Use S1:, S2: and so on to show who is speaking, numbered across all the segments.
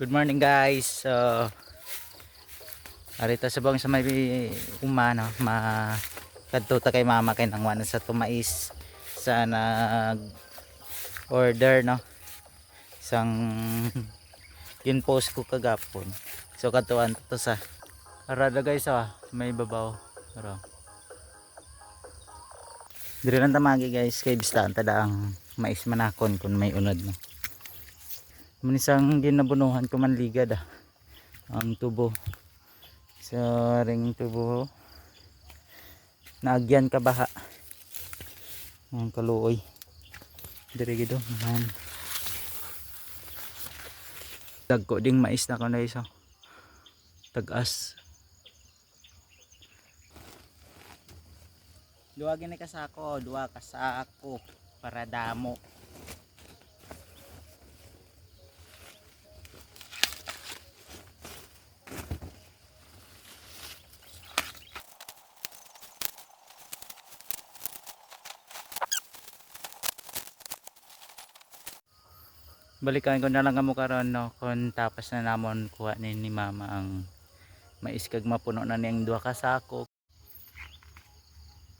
S1: Good morning guys. Arita subong sa may umano kadto ta kay mama kay nang wala sa tumais sa nag order no. Sang yun post ko kagapon. So katuan to sa arada guys may babaw. Pero dire lang tamagi guys kay bistaan ta daang mais manakon kun may unod no. Manisang ginabunuhan ko man ligad ang tubo sa ring tubo naagyan ka baha ang kaluoy dire gido man dagko ding mais na kanay sa tagas duwa gini kasako duwa kasako para damo. Balikan ko na lang kamo karon no kung tapas na namon kuha ni mama ang mais kag mapuno na niyang duha ka sako.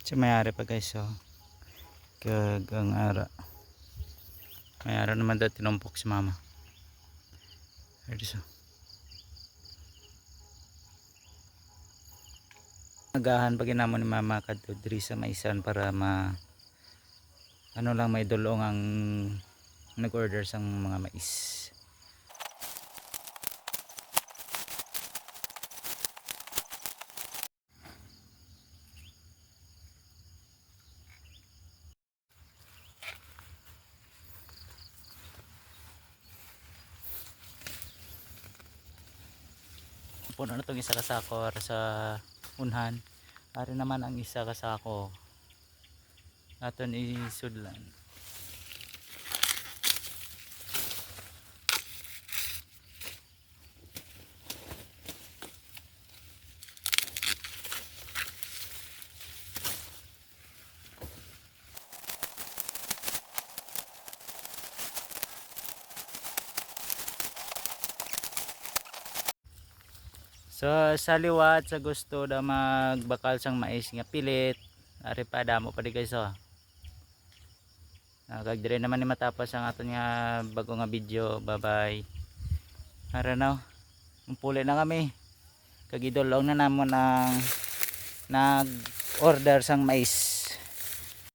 S1: Si mayari pa guys kag ang ara. Mayari naman daw tinumpok si mama. Ready so. Agahan pa ginamon ni mama kadto diri sa maisan para ano lang may dulong ang nag-order sang mga mais. Puno na itong isa kasako sa unhan. Ari naman ang isa kasako aton isudlan. So sa liwat sa gusto da magbakal sang mais nga pilit ari pa damo pa di guys kag dire naman ni matapos ang aton nga bago nga video. Bye bye. Ara now umpuli na kami kag idolong na namon ang nag order sang mais.